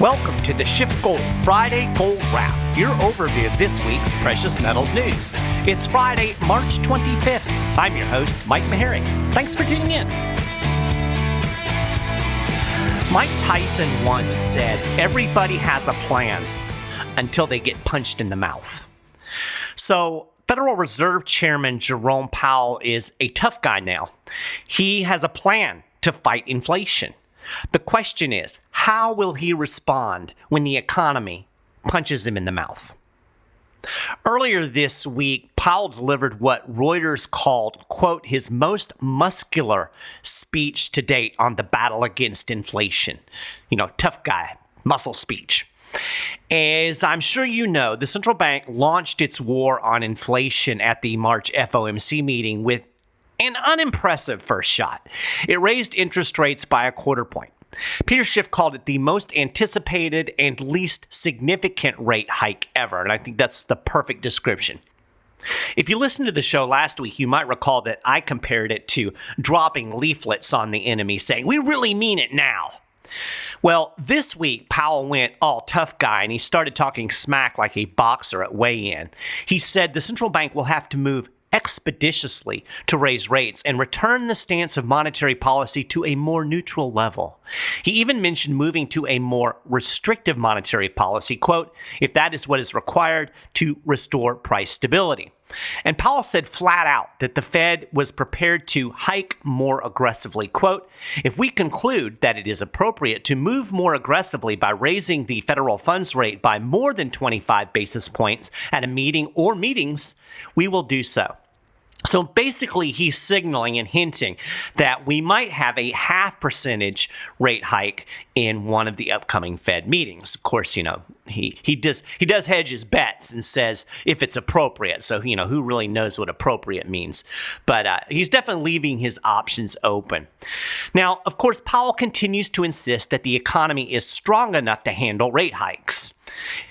Welcome to the SchiffGold Friday Gold Wrap, your overview of this week's precious metals news. It's Friday, March 25th. I'm your host, Mike Maharrey. Thanks for tuning in. Mike Tyson once said, everybody has a plan until they get punched in the mouth. So, Federal Reserve Chairman Jerome Powell is a tough guy now. He has a plan to fight inflation. The question is, how will he respond when the economy punches him in the mouth? Earlier this week, Powell delivered what Reuters called, quote, his most muscular speech to date on the battle against inflation. You know, tough guy, muscle speech. As I'm sure you know, the central bank launched its war on inflation at the March FOMC meeting with an unimpressive first shot. It raised interest rates by a quarter point. Peter Schiff called it the most anticipated and least significant rate hike ever, and I think that's the perfect description. If you listened to the show last week, you might recall that I compared it to dropping leaflets on the enemy saying, "We really mean it now." Well, this week, Powell went all tough guy, and he started talking smack like a boxer at weigh-in. He said the central bank will have to move expeditiously to raise rates and return the stance of monetary policy to a more neutral level. He even mentioned moving to a more restrictive monetary policy, quote, if that is what is required to restore price stability. And Powell said flat out that the Fed was prepared to hike more aggressively. Quote, if we conclude that it is appropriate to move more aggressively by raising the federal funds rate by more than 25 basis points at a meeting or meetings, we will do so. So basically, he's signaling and hinting that we might have a 0.5% rate hike in one of the upcoming Fed meetings. Of course, you know, he does hedge his bets and says if it's appropriate. So, you know, who really knows what appropriate means? But he's definitely leaving his options open. Now, of course, Powell continues to insist that the economy is strong enough to handle rate hikes.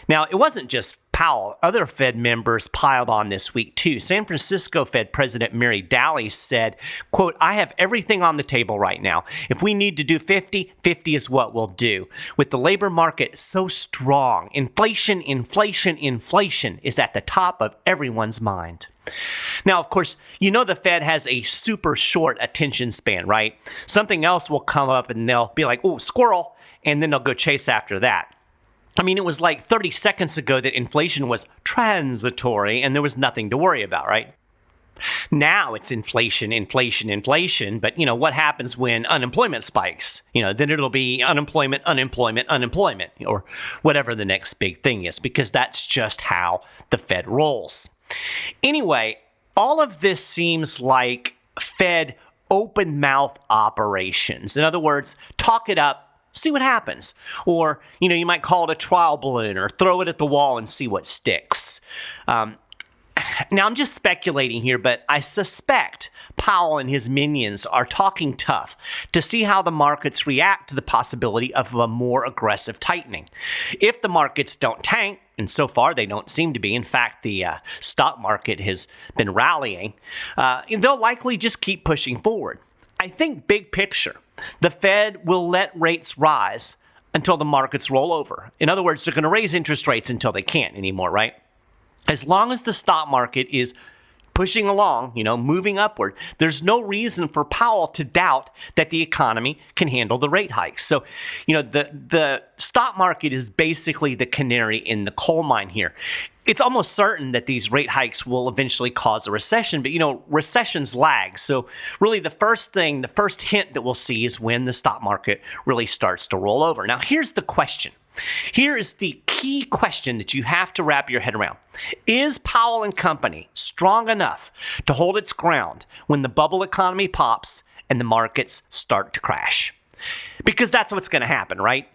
Now, it wasn't just Powell. Other Fed members piled on this week, too. San Francisco Fed President Mary Daly said, quote, I have everything on the table right now. If we need to do 50, 50 is what we'll do. With the labor market so strong, inflation is at the top of everyone's mind. Now, of course, you know the Fed has a super short attention span, right? Something else will come up and they'll be like, oh, squirrel, and then they'll go chase after that. I mean, it was like 30 seconds ago that inflation was transitory and there was nothing to worry about, right? Now it's inflation. But, you know, what happens when unemployment spikes? You know, then it'll be unemployment, or whatever the next big thing is, because that's just how the Fed rolls. Anyway, all of this seems like Fed open mouth operations. In other words, talk it up, see what happens. Or, you know, you might call it a trial balloon or throw it at the wall and see what sticks. Now, I'm just speculating here, but I suspect Powell and his minions are talking tough to see how the markets react to the possibility of a more aggressive tightening. If the markets don't tank, and so far they don't seem to be, in fact, the stock market has been rallying, they'll likely just keep pushing forward. I think big picture, the Fed will let rates rise until the markets roll over. In other words, they're going to raise interest rates until they can't anymore, right? As long as the stock market is pushing along, you know, moving upward, there's no reason for Powell to doubt that the economy can handle the rate hikes. So, you know, the stock market is basically the canary in the coal mine here. It's almost certain that these rate hikes will eventually cause a recession, but, you know, recessions lag. So really the first hint that we'll see is when the stock market really starts to roll over. Now, here's the question. Here is the key question that you have to wrap your head around. Is Powell and company strong enough to hold its ground when the bubble economy pops and the markets start to crash? Because that's what's going to happen, right?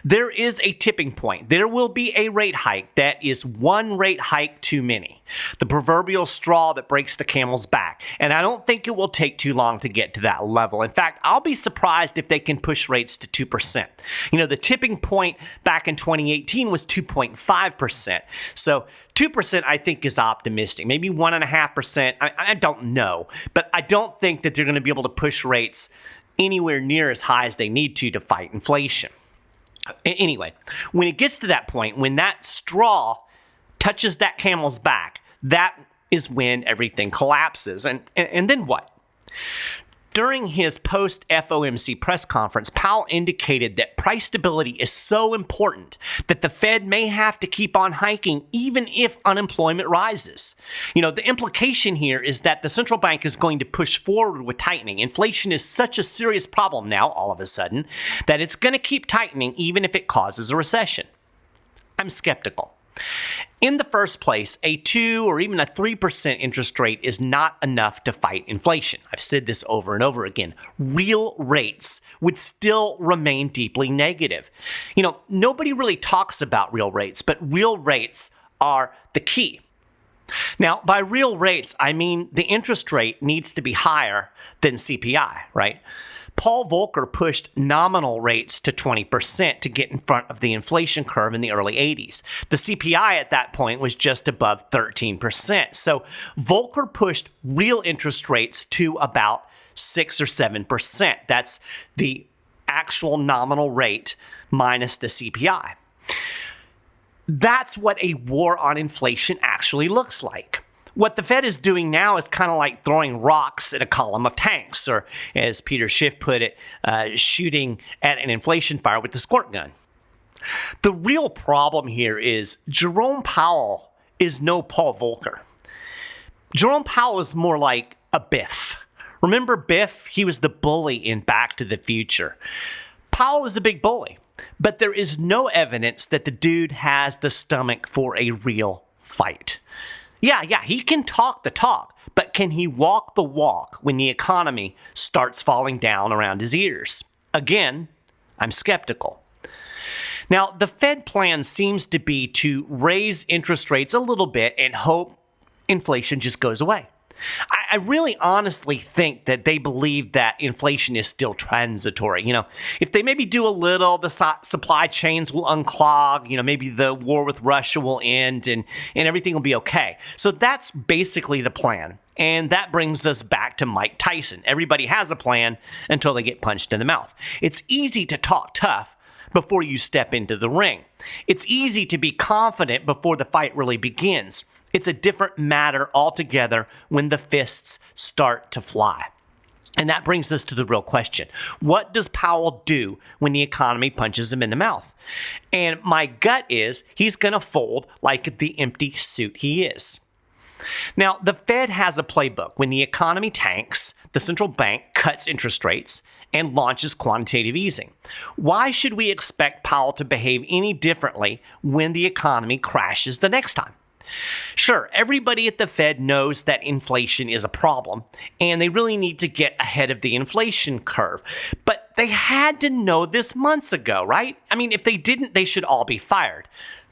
There is a tipping point. There will be a rate hike that is one rate hike too many. The proverbial straw that breaks the camel's back. And I don't think it will take too long to get to that level. In fact, I'll be surprised if they can push rates to 2%. You know, the tipping point back in 2018 was 2.5%. So 2% I think is optimistic. Maybe 1.5%. I don't know. But I don't think that they're going to be able to push rates anywhere near as high as they need to fight inflation. Anyway, when it gets to that point, when that straw touches that camel's back, that is when everything collapses. And then what? During his post-FOMC press conference, Powell indicated that price stability is so important that the Fed may have to keep on hiking even if unemployment rises. The implication here is that the central bank is going to push forward with tightening. Inflation is such a serious problem now, all of a sudden, that it's going to keep tightening even if it causes a recession. I'm skeptical. In the first place, a 2 or even a 3% interest rate is not enough to fight inflation. I've said this over and over again. Real rates would still remain deeply negative. Nobody really talks about real rates, but real rates are the key. Now, by real rates, I mean the interest rate needs to be higher than CPI, right? Paul Volcker pushed nominal rates to 20% to get in front of the inflation curve in the early 80s. The CPI at that point was just above 13%. So Volcker pushed real interest rates to about 6 or 7%. That's the actual nominal rate minus the CPI. That's what a war on inflation actually looks like. What the Fed is doing now is kind of like throwing rocks at a column of tanks, or as Peter Schiff put it, shooting at an inflation fire with the squirt gun. The real problem here is Jerome Powell is no Paul Volcker. Jerome Powell is more like a Biff. Remember Biff? He was the bully in Back to the Future. Powell is a big bully, but there is no evidence that the dude has the stomach for a real fight. Yeah, he can talk the talk, but can he walk the walk when the economy starts falling down around his ears? Again, I'm skeptical. Now, the Fed plan seems to be to raise interest rates a little bit and hope inflation just goes away. I really honestly think that they believe that inflation is still transitory. If they maybe do a little, the supply chains will unclog, maybe the war with Russia will end and everything will be okay. So that's basically the plan. And that brings us back to Mike Tyson. Everybody has a plan until they get punched in the mouth. It's easy to talk tough before you step into the ring. It's easy to be confident before the fight really begins. It's a different matter altogether when the fists start to fly. And that brings us to the real question. What does Powell do when the economy punches him in the mouth? And my gut is he's going to fold like the empty suit he is. Now, the Fed has a playbook. When the economy tanks, the central bank cuts interest rates and launches quantitative easing. Why should we expect Powell to behave any differently when the economy crashes the next time? Sure, everybody at the Fed knows that inflation is a problem, and they really need to get ahead of the inflation curve. But they had to know this months ago, right? I mean, if they didn't, they should all be fired.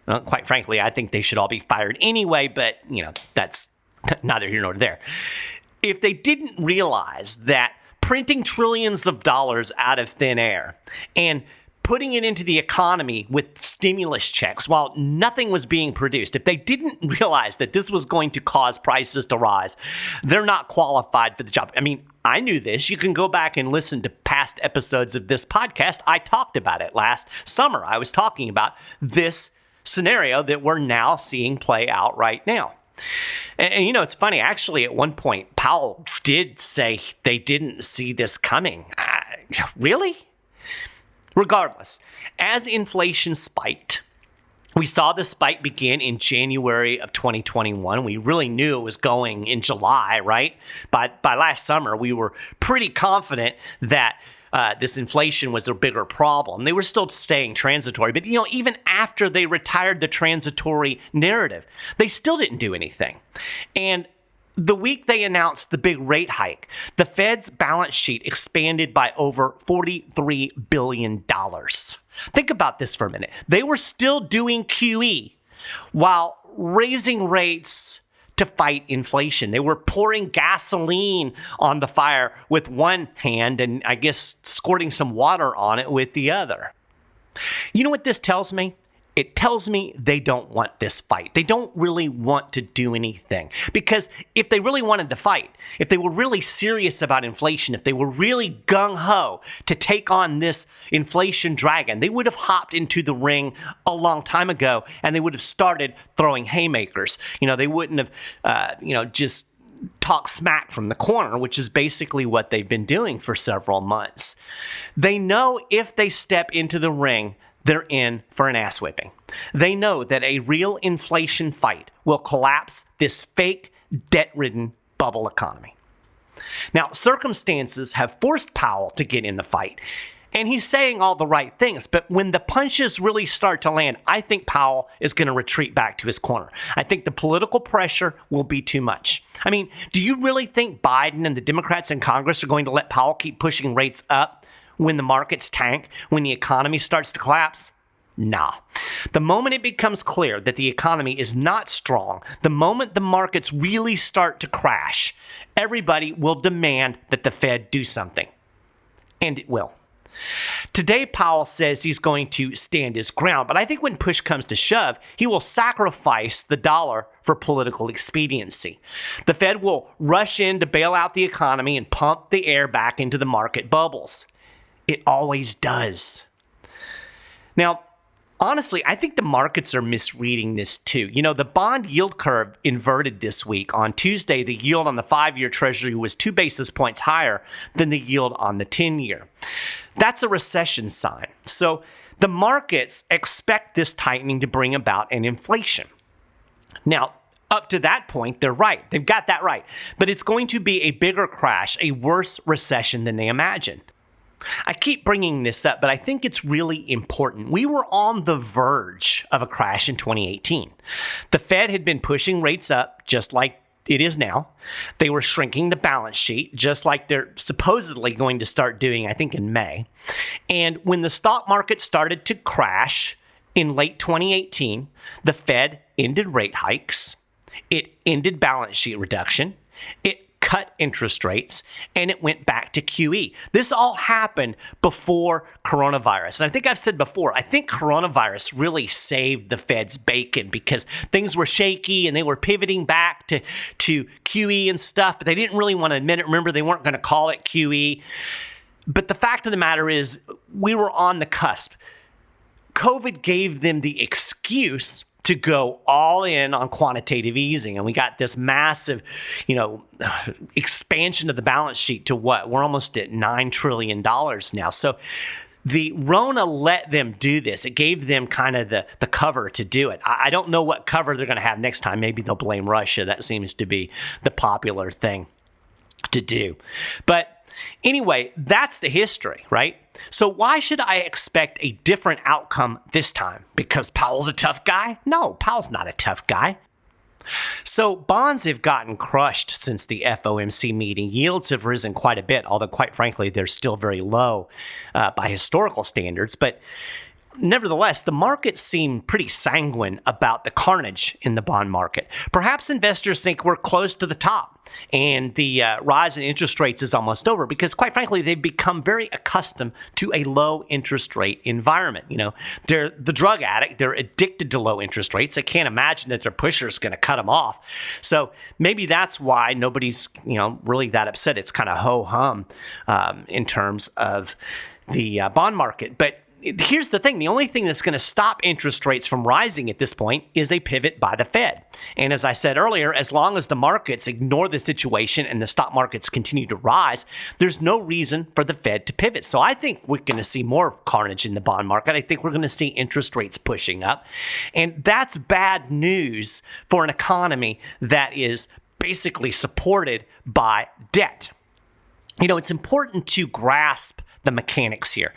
Well, quite frankly, I think they should all be fired anyway, but, that's neither here nor there. If they didn't realize that printing trillions of dollars out of thin air and putting it into the economy with stimulus checks while nothing was being produced, if they didn't realize that this was going to cause prices to rise, they're not qualified for the job. I mean, I knew this. You can go back and listen to past episodes of this podcast. I talked about it last summer. I was talking about this scenario that we're now seeing play out right now. And it's funny, actually, at one point, Powell did say they didn't see this coming. Really? Regardless, as inflation spiked, we saw the spike begin in January of 2021. We really knew it was going in July, right? By last summer, we were pretty confident that this inflation was a bigger problem. They were still staying transitory, but even after they retired the transitory narrative, they still didn't do anything. And the week they announced the big rate hike, the Fed's balance sheet expanded by over $43 billion. Think about this for a minute. They were still doing QE while raising rates to fight inflation. They were pouring gasoline on the fire with one hand and I guess squirting some water on it with the other. You know what this tells me? It tells me they don't want this fight. They don't really want to do anything. Because if they really wanted to fight, if they were really serious about inflation, if they were really gung-ho to take on this inflation dragon, they would have hopped into the ring a long time ago, and they would have started throwing haymakers. They wouldn't have, just talk smack from the corner, which is basically what they've been doing for several months. They know if they step into the ring, they're in for an ass whipping. They know that a real inflation fight will collapse this fake, debt-ridden bubble economy. Now, circumstances have forced Powell to get in the fight, and he's saying all the right things, but when the punches really start to land, I think Powell is going to retreat back to his corner. I think the political pressure will be too much. I mean, do you really think Biden and the Democrats in Congress are going to let Powell keep pushing rates up when the markets tank, when the economy starts to collapse? Nah. The moment it becomes clear that the economy is not strong, the moment the markets really start to crash, everybody will demand that the Fed do something. And it will. Today, Powell says he's going to stand his ground, but I think when push comes to shove, he will sacrifice the dollar for political expediency. The Fed will rush in to bail out the economy and pump the air back into the market bubbles. It always does. Now, honestly, I think the markets are misreading this too. The bond yield curve inverted this week. On Tuesday, the yield on the 5-year Treasury was 2 basis points higher than the yield on the 10-year. That's a recession sign. So the markets expect this tightening to bring about an inflation. Now, up to that point, they're right. They've got that right. But it's going to be a bigger crash, a worse recession than they imagine. I keep bringing this up, but I think it's really important. We were on the verge of a crash in 2018. The Fed had been pushing rates up just like it is now. They were shrinking the balance sheet just like they're supposedly going to start doing, I think, in May. And when the stock market started to crash in late 2018, the Fed ended rate hikes. It ended balance sheet reduction. It cut interest rates, and it went back to QE. This all happened before coronavirus. And I think I've said before, I think coronavirus really saved the Fed's bacon because things were shaky and they were pivoting back to QE and stuff, but they didn't really want to admit it. Remember, they weren't going to call it QE. But the fact of the matter is, we were on the cusp. COVID gave them the excuse to go all in on quantitative easing. And we got this massive, expansion of the balance sheet to what? We're almost at $9 trillion now. So the Rona let them do this. It gave them kind of the cover to do it. I don't know what cover they're going to have next time. Maybe they'll blame Russia. That seems to be the popular thing to do. But anyway, that's the history, right? So why should I expect a different outcome this time? Because Powell's a tough guy? No, Powell's not a tough guy. So bonds have gotten crushed since the FOMC meeting. Yields have risen quite a bit, although quite frankly, they're still very low by historical standards. But nevertheless, the markets seem pretty sanguine about the carnage in the bond market. Perhaps investors think we're close to the top and the rise in interest rates is almost over because, quite frankly, they've become very accustomed to a low interest rate environment. They're the drug addict. They're addicted to low interest rates. They can't imagine that their pusher is going to cut them off. So maybe that's why nobody's, really that upset. It's kind of ho-hum in terms of the bond market. But here's the thing. The only thing that's going to stop interest rates from rising at this point is a pivot by the Fed. And as I said earlier, as long as the markets ignore the situation and the stock markets continue to rise, there's no reason for the Fed to pivot. So I think we're going to see more carnage in the bond market. I think we're going to see interest rates pushing up. And that's bad news for an economy that is basically supported by debt. It's important to grasp the mechanics here.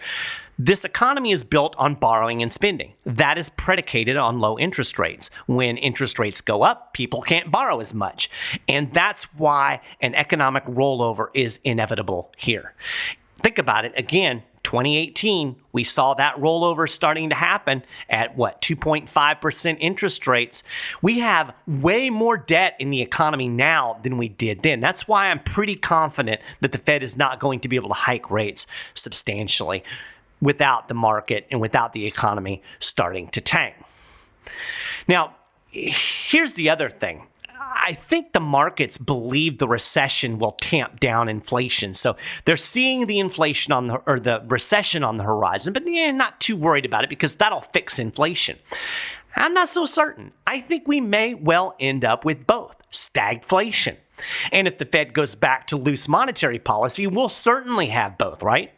This economy is built on borrowing and spending. That is predicated on low interest rates. When interest rates go up, people can't borrow as much. And that's why an economic rollover is inevitable here. Think about it. Again, 2018, we saw that rollover starting to happen at 2.5% interest rates. We have way more debt in the economy now than we did then. That's why I'm pretty confident that the Fed is not going to be able to hike rates substantially. without the market and without the economy starting to tank. Now, here's the other thing. I think the markets believe the recession will tamp down inflation. So they're seeing the inflation or the recession on the horizon, but they're not too worried about it because that'll fix inflation. I'm not so certain. I think we may well end up with both stagflation. And if the Fed goes back to loose monetary policy, we'll certainly have both, right?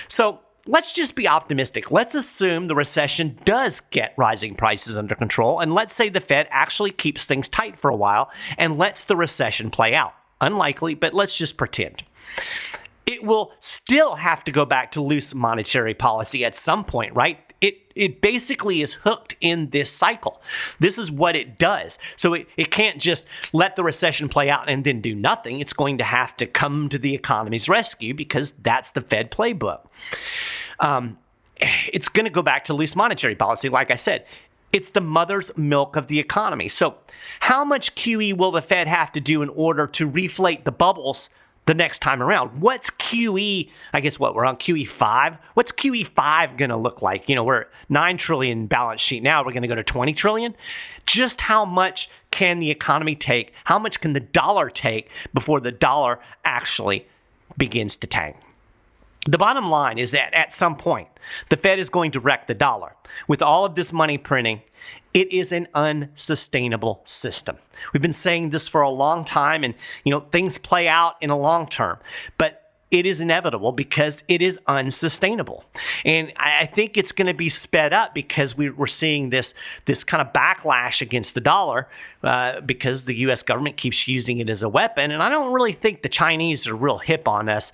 So let's just be optimistic. Let's assume the recession does get rising prices under control, and let's say the Fed actually keeps things tight for a while and lets the recession play out. Unlikely, but let's just pretend. It will still have to go back to loose monetary policy at some point, right? It basically is hooked in this cycle. This is what it does. So it can't just let the recession play out and then do nothing. It's going to have to come to the economy's rescue because that's the Fed playbook. It's going to go back to loose monetary policy. Like I said, it's the mother's milk of the economy. So how much QE will the Fed have to do in order to reflate the bubbles the next time around? What's QE? I guess we're on QE 5. What's QE 5 going to look like? We're at 9 trillion balance sheet now. We're going to go to 20 trillion. Just how much can the economy take? How much can the dollar take before the dollar actually begins to tank? The bottom line is that at some point, the Fed is going to wreck the dollar. With all of this money printing, it is an unsustainable system. We've been saying this for a long time, and things play out in a long term, but it is inevitable because it is unsustainable. And I think it's going to be sped up because we're seeing this kind of backlash against the dollar because the U.S. government keeps using it as a weapon. And I don't really think the Chinese are real hip on us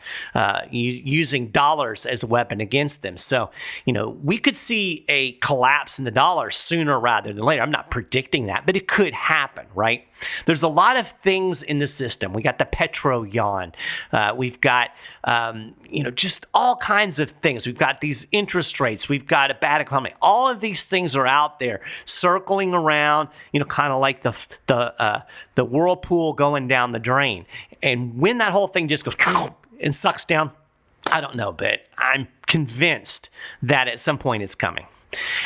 using dollars as a weapon against them. So, we could see a collapse in the dollar sooner rather than later. I'm not predicting that, but it could happen, right? There's a lot of things in the system. We got the petro yawn. We've got just all kinds of things. We've got these interest rates. We've got a bad economy. All of these things are out there circling around, kind of like the whirlpool going down the drain. And when that whole thing just goes and sucks down, I don't know, but I'm convinced that at some point it's coming.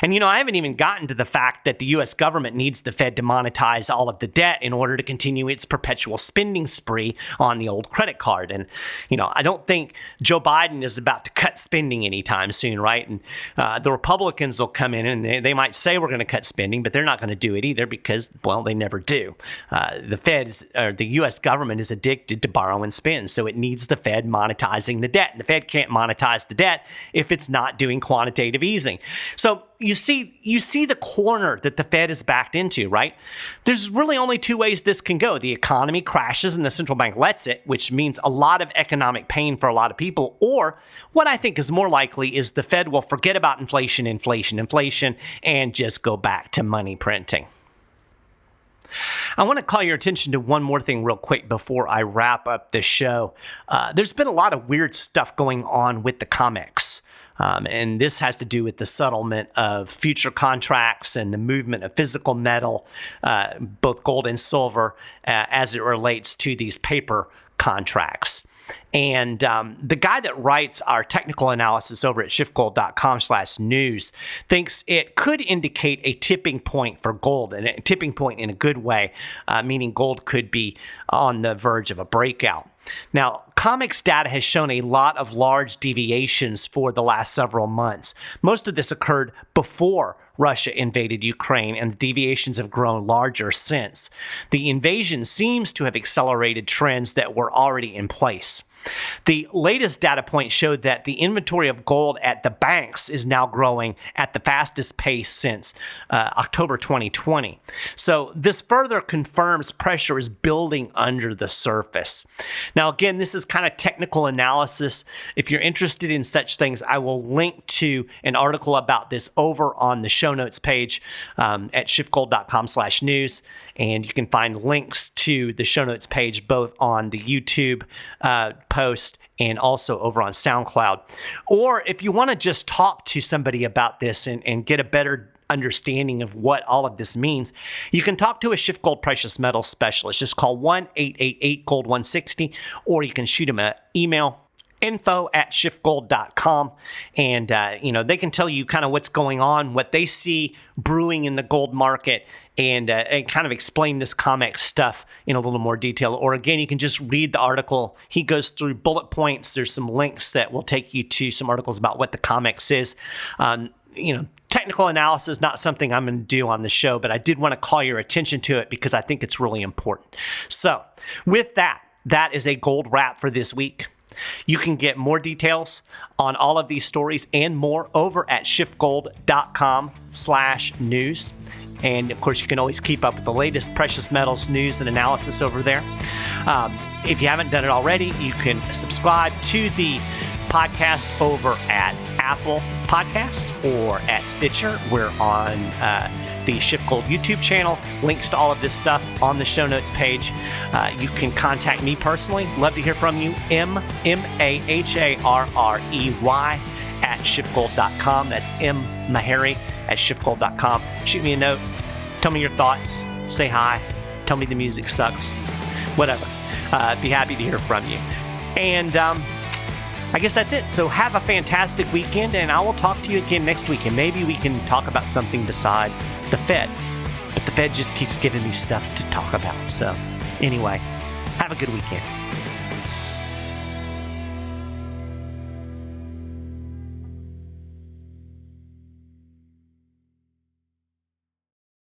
And, I haven't even gotten to the fact that the U.S. government needs the Fed to monetize all of the debt in order to continue its perpetual spending spree on the old credit card. And, I don't think Joe Biden is about to cut spending anytime soon, right? And the Republicans will come in and they might say we're going to cut spending, but they're not going to do it either because, they never do. The U.S. government is addicted to borrow and spend, so it needs the Fed monetizing the debt. And the Fed can't monetize the debt if it's not doing quantitative easing. So you see the corner that the Fed is backed into, right? There's really only two ways this can go. The economy crashes and the central bank lets it, which means a lot of economic pain for a lot of people. Or what I think is more likely is the Fed will forget about inflation, and just go back to money printing. I want to call your attention to one more thing real quick before I wrap up this show. There's been a lot of weird stuff going on with the COMEX. And this has to do with the settlement of future contracts and the movement of physical metal, both gold and silver, as it relates to these paper contracts. And the guy that writes our technical analysis over at SchiffGold.com/news thinks it could indicate a tipping point for gold, and a tipping point in a good way, meaning gold could be on the verge of a breakout. Now, COMEX data has shown a lot of large deviations for the last several months. Most of this occurred before Russia invaded Ukraine, and the deviations have grown larger since. The invasion seems to have accelerated trends that were already in place. The latest data point showed that the inventory of gold at the banks is now growing at the fastest pace since October 2020. So this further confirms pressure is building under the surface. Now, again, this is kind of technical analysis. If you're interested in such things, I will link to an article about this over on the show notes page at SchiffGold.com/news. And you can find links to the show notes page both on the YouTube post and also over on SoundCloud. Or if you want to just talk to somebody about this and get a better understanding of what all of this means, you can talk to a SchiffGold precious metal specialist. Just call 1-888-GOLD-160, or you can shoot them an email info@SchiffGold.com. And, they can tell you kind of what's going on, what they see brewing in the gold market, and kind of explain this COMEX stuff in a little more detail. Or again, you can just read the article. He goes through bullet points. There's some links that will take you to some articles about what the COMEX is. Technical analysis is not something I'm going to do on the show, but I did want to call your attention to it because I think it's really important. So with that is a gold wrap for this week. You can get more details on all of these stories and more over at SchiffGold.com/news. And of course, you can always keep up with the latest precious metals news and analysis over there. If you haven't done it already, you can subscribe to the podcast over at Apple Podcasts or at Stitcher. We're on the SchiffGold YouTube channel. Links to all of this stuff on the show notes page. You can contact me personally. Love to hear from you. Maharrey at SchiffGold.com. That's Maharrey at SchiffGold.com. Shoot me a note. Tell me your thoughts. Say hi. Tell me the music sucks. Whatever. Be happy to hear from you. And I guess that's it. So have a fantastic weekend, and I will talk to you again next week, and maybe we can talk about something besides the Fed. But the Fed just keeps giving me stuff to talk about. So anyway, have a good weekend.